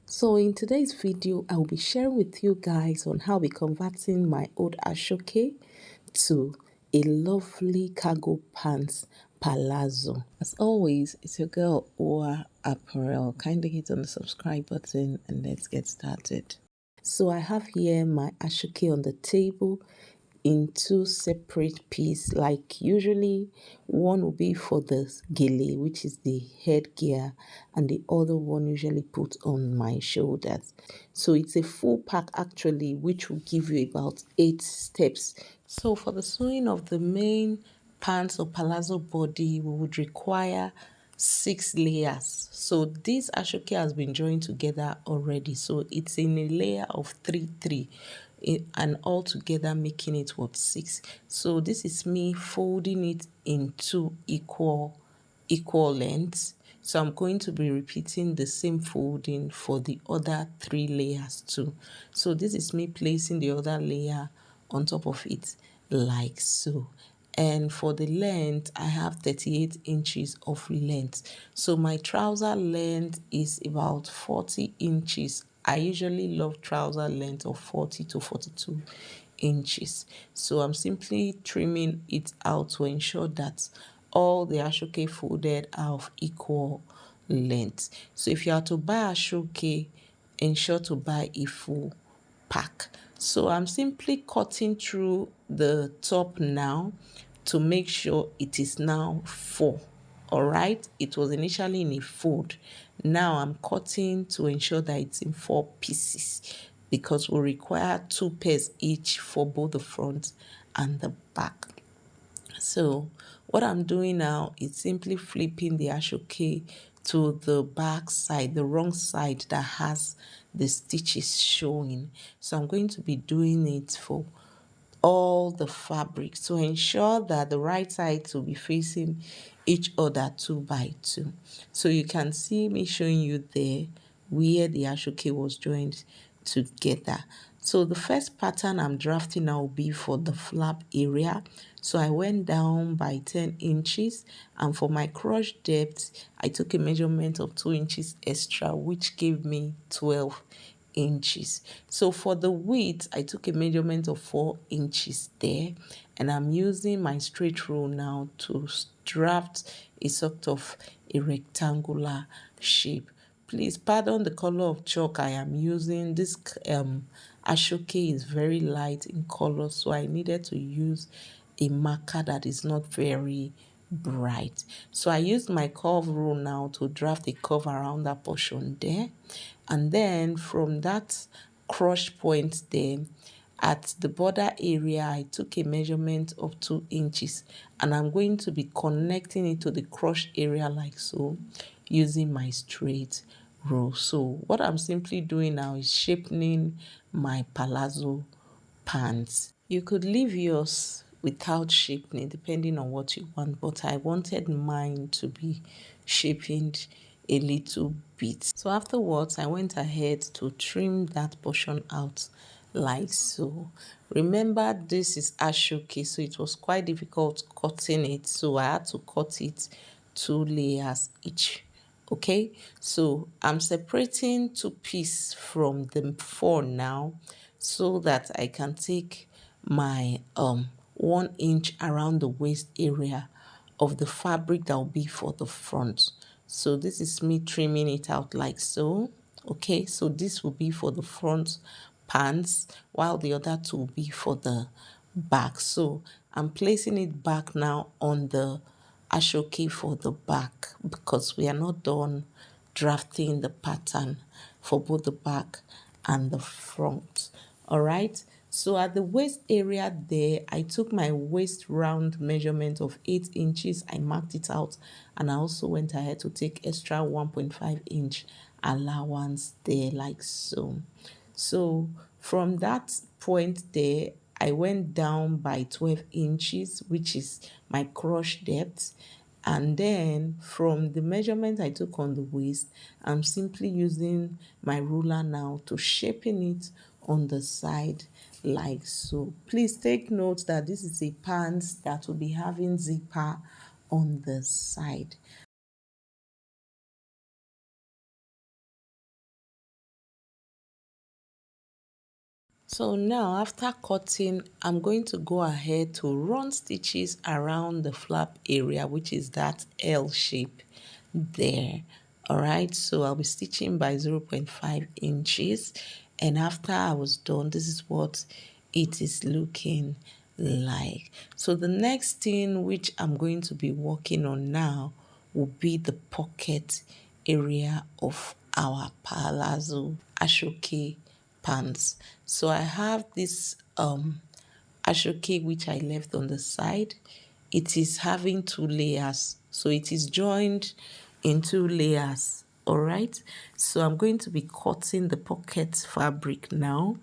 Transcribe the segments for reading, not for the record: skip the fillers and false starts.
So in today's video, I will be sharing with you guys on how we converting my old Aso Oke to a lovely cargo pants palazzo. As always, it's your girl Oa Apparel. Kindly hit on the subscribe button and let's get started. So I have here my Aso Oke on the table in two separate pieces. Like usually one will be for the gele, which is the headgear, and the other one usually put on my shoulders. So it's a full pack actually, which will give you about 8 steps. So for the sewing of the main pants or palazzo body, we would require 6 layers. So this Aso Oke has been joined together already, so it's in a layer of 3 and all together making it what 6. So this is me folding it into equal lengths. So I'm going to be repeating the same folding for the other 3 layers too. So this is me placing the other layer on top of it like so. And for the length, I have 38 inches of length. So my trouser length is about 40 inches. I usually love trouser length of 40 to 42 inches. So I'm simply trimming it out to ensure that all the Aso Oke folded are of equal length. So if you are to buy Aso Oke, ensure to buy a full pack. So I'm simply cutting through the top now to make sure it is now 4. All right, it was initially in a fold. Now I'm cutting to ensure that it's in 4 pieces because we require 2 pairs each for both the front and the back. So what I'm doing now is simply flipping the Aso Oke to the back side, the wrong side that has the stitches showing. So I'm going to be doing it for all the fabrics to ensure that the right sides will be facing each other 2 by 2. So you can see me showing you there where the Aso Oke was joined together. So the first pattern I'm drafting now will be for the flap area. So I went down by 10 inches, and for my crotch depth I took a measurement of 2 inches extra, which gave me 12 inches. So for the width, I took a measurement of 4 inches there, and I'm using my straight rule now to draft a sort of a rectangular shape. Please pardon the color of chalk I am using. This Aso Oke is very light in color, so I needed to use a marker that is not very bright. So I used my curve rule now to draft a curve around that portion there, and then from that crush point there at the border area I took a measurement of 2 inches, and I'm going to be connecting it to the crush area like so using my straight rule. So what I'm simply doing now is shaping my palazzo pants. You could leave yours without shaping depending on what you want, but I wanted mine to be shaping a little bit. So afterwards, I went ahead to trim that portion out like so. Remember, this is Aso Oke, so it was quite difficult cutting it, so I had to cut it 2 layers each. Okay, so I'm separating 2 pieces from the 4 now, so that I can take my 1 inch around the waist area of the fabric that will be for the front. So this is me trimming it out like so. Okay, so this will be for the front pants, while the other 2 will be for the back. So I'm placing it back now on the Aso Oke for the back, because we are not done drafting the pattern for both the back and the front. All right, so at the waist area there, I took my waist round measurement of 8 inches. I marked it out, and I also went ahead to take extra 1.5 inch allowance there like so. So from that point there, I went down by 12 inches, which is my crotch depth. And then from the measurement I took on the waist, I'm simply using my ruler now to shaping it on the side like so. Please take note that this is a pants that will be having zipper on the side. So now after cutting, I'm going to go ahead to run stitches around the flap area, which is that L shape there. All right, so I'll be stitching by 0.5 inches, and after I was done, this is what it is looking like. So the next thing which I'm going to be working on now will be the pocket area of our palazzo ashoke pants. So I have this ashoke which I left on the side. It is having two layers, so it is joined in two layers. All right, so I'm going to be cutting the pocket fabric now.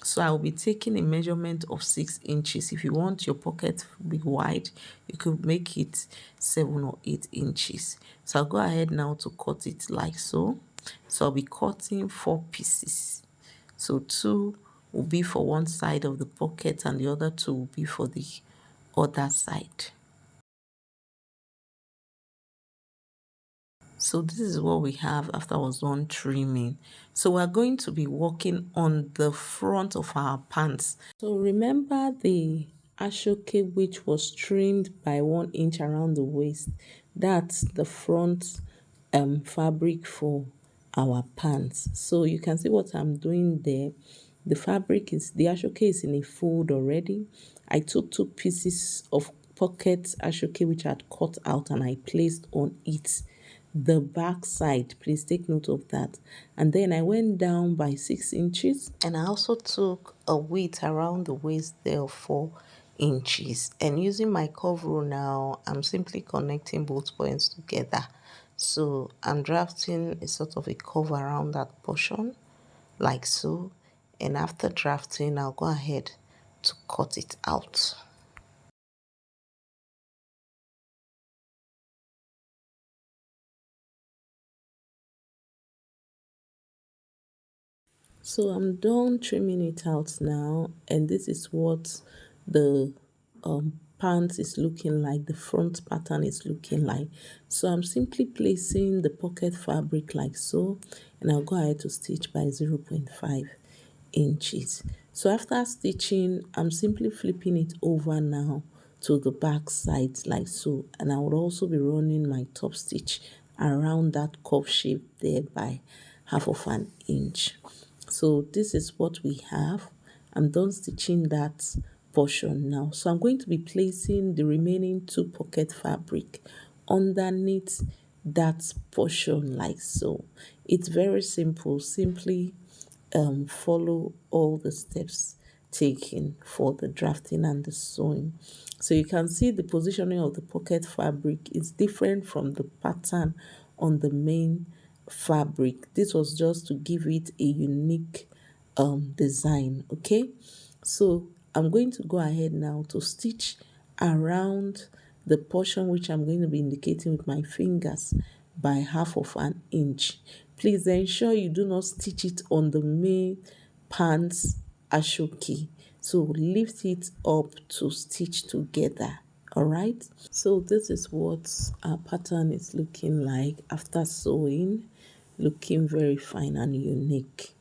So I'll be taking a measurement of 6 inches. If you want your pocket to be wide, you could make it 7 or 8 inches. So I'll go ahead now to cut it like so. So I'll be cutting 4 pieces. So 2 will be for one side of the pocket and the other 2 will be for the other side. So this is what we have after I was done trimming. So we're going to be working on the front of our pants. So remember the ashoke which was trimmed by 1 inch around the waist. That's the front fabric for our pants. So you can see what I'm doing there. The fabric is, the ashoke is in a fold already. I took 2 pieces of pocket ashoke which I had cut out and I placed on it. The back side, please take note of that. And then I went down by 6 inches, and I also took a width around the waist there of 4 inches. And using my curve rule now, I'm simply connecting both points together. So I'm drafting a sort of a curve around that portion like so, and after drafting I'll go ahead to cut it out. So I'm done trimming it out now, and this is what the pants is looking like, the front pattern is looking like. So I'm simply placing the pocket fabric like so, and I'll go ahead to stitch by 0.5 inches. So after stitching, I'm simply flipping it over now to the back side like so, and I would also be running my top stitch around that curve shape there by half of an inch. So this is what we have. I'm done stitching that portion now. So I'm going to be placing the remaining 2 pocket fabric underneath that portion like so. It's very simple. Simply follow all the steps taken for the drafting and the sewing. So you can see the positioning of the pocket fabric is different from the pattern on the main fabric. This was just to give it a unique design. Okay, so I'm going to go ahead now to stitch around the portion which I'm going to be indicating with my fingers by half of an inch. Please ensure you do not stitch it on the main pants ashoke. So lift it up to stitch together. All right, so this is what our pattern is looking like after sewing, looking very fine and unique.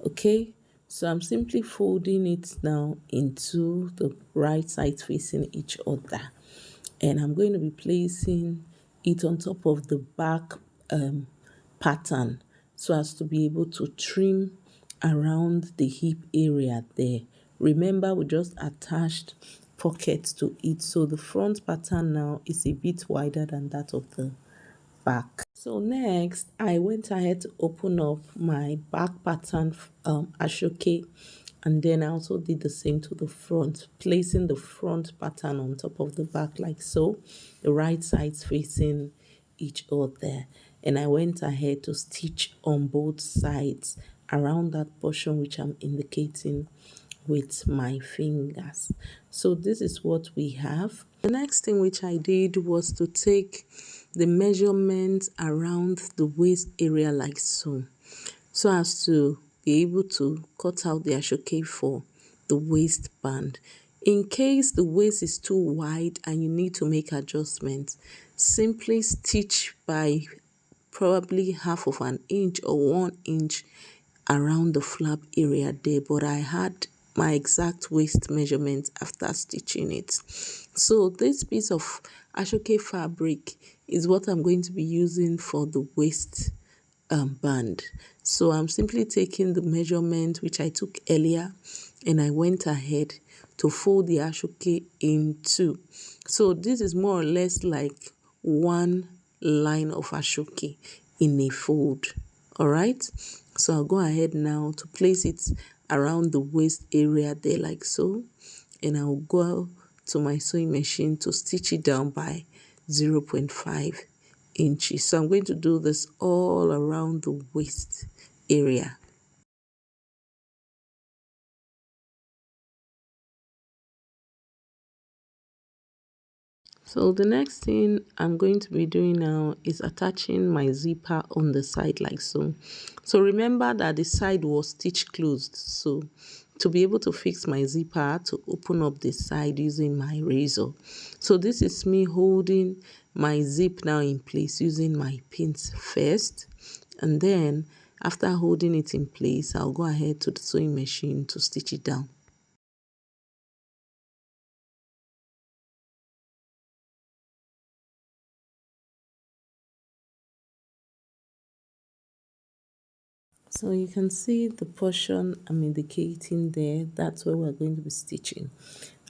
Okay, so I'm simply folding it now into the right side facing each other, and I'm going to be placing it on top of the back pattern so as to be able to trim around the hip area there. Remember, we just attached pockets to it, so the front pattern now is a bit wider than that of the back. So next, I went ahead to open up my back pattern ashoke, and then I also did the same to the front, placing the front pattern on top of the back like so, the right sides facing each other. And I went ahead to stitch on both sides around that portion which I'm indicating with my fingers. So this is what we have. The next thing which I did was to take the measurement around the waist area like so as to be able to cut out the ashoke for the waistband. In case the waist is too wide and you need to make adjustments, simply stitch by probably half of an inch or 1 inch around the flap area there, but I had my exact waist measurement after stitching it. So this piece of Ashoke fabric is what I'm going to be using for the waist band. So I'm simply taking the measurement which I took earlier, and I went ahead to fold the Ashoke in two. So this is more or less like one line of Ashoke in a fold. All right, so I'll go ahead now to place it around the waist area there like so, and I'll go to my sewing machine to stitch it down by 0.5 inches. So I'm going to do this all around the waist area. So the next thing I'm going to be doing now is attaching my zipper on the side like so. So remember that the side was stitch closed. So to be able to fix my zipper, I had to open up the side using my razor. So this is me holding my zip now in place using my pins first. And then after holding it in place, I'll go ahead to the sewing machine to stitch it down. So you can see the portion I'm indicating there. That's where we're going to be stitching.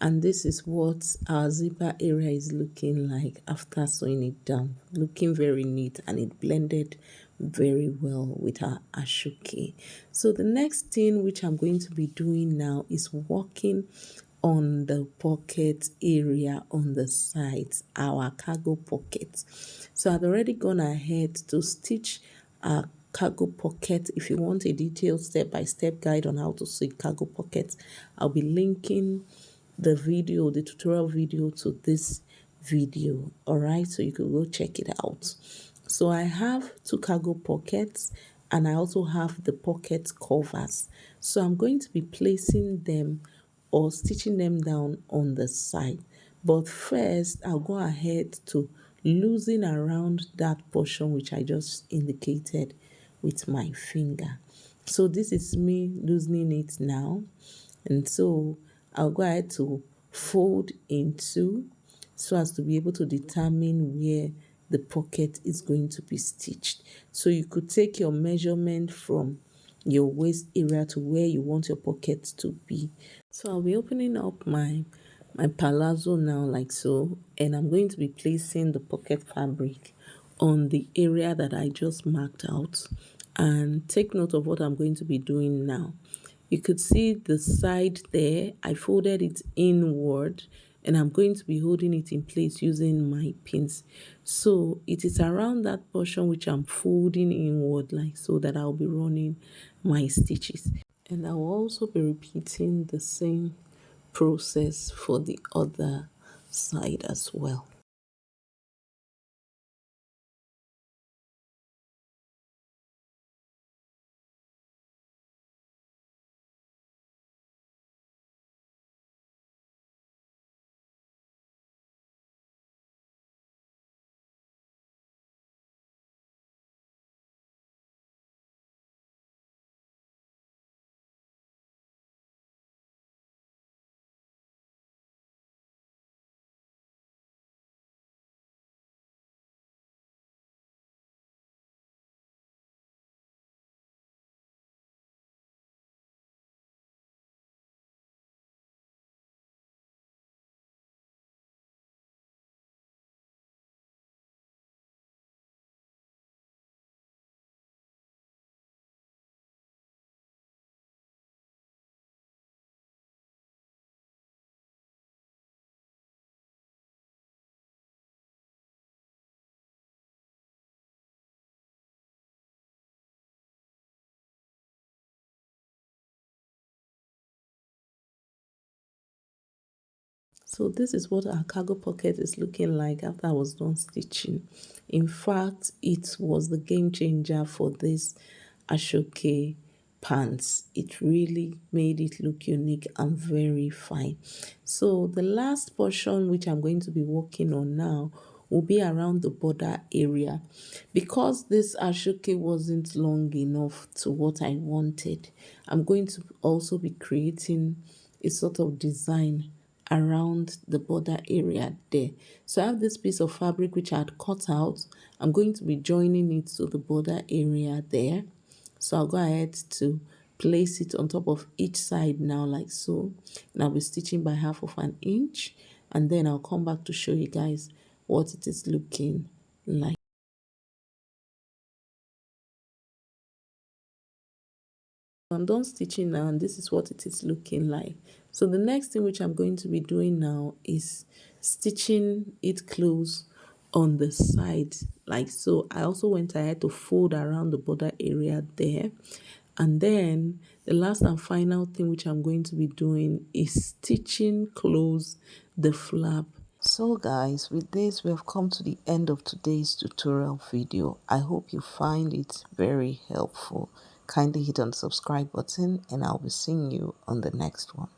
And this is what our zipper area is looking like after sewing it down. Looking very neat, and it blended very well with our Ashoke. So the next thing which I'm going to be doing now is working on the pocket area on the sides, our cargo pockets. So I've already gone ahead to stitch our cargo pocket. If you want a detailed step-by-step guide on how to sew cargo pockets, I'll be linking the video, the tutorial video, to this video. All right, so you can go check it out. So I have two cargo pockets, and I also have the pocket covers. So I'm going to be placing them or stitching them down on the side. But first, I'll go ahead to loosen around that portion which I just indicated with my finger. So this is me loosening it now. And so I'll go ahead to fold in two so as to be able to determine where the pocket is going to be stitched. So you could take your measurement from your waist area to where you want your pocket to be. So I'll be opening up my palazzo now like so, and I'm going to be placing the pocket fabric on the area that I just marked out. And take note of what I'm going to be doing now. You could see the side there. I folded it inward, and I'm going to be holding it in place using my pins. So it is around that portion which I'm folding inward like so that I'll be running my stitches. And I will also be repeating the same process for the other side as well. So this is what our cargo pocket is looking like after I was done stitching. In fact, it was the game changer for this Ashoke pants. It really made it look unique and very fine. So the last portion which I'm going to be working on now will be around the border area. Because this ashoke wasn't long enough to what I wanted, I'm going to also be creating a sort of design around the border area there. So I have this piece of fabric which I had cut out. I'm going to be joining it to the border area there. So I'll go ahead to place it on top of each side now like so. And I'll be stitching by 1/2 inch, and then I'll come back to show you guys what it is looking like. I'm done stitching now, and this is what it is looking like. So the next thing which I'm going to be doing now is stitching it close on the side like so. I also went ahead to fold around the border area there, and then the last and final thing which I'm going to be doing is stitching close the flap. So guys, with this we have come to the end of today's tutorial video. I hope you find it very helpful. Kindly hit on the subscribe button, and I'll be seeing you on the next one.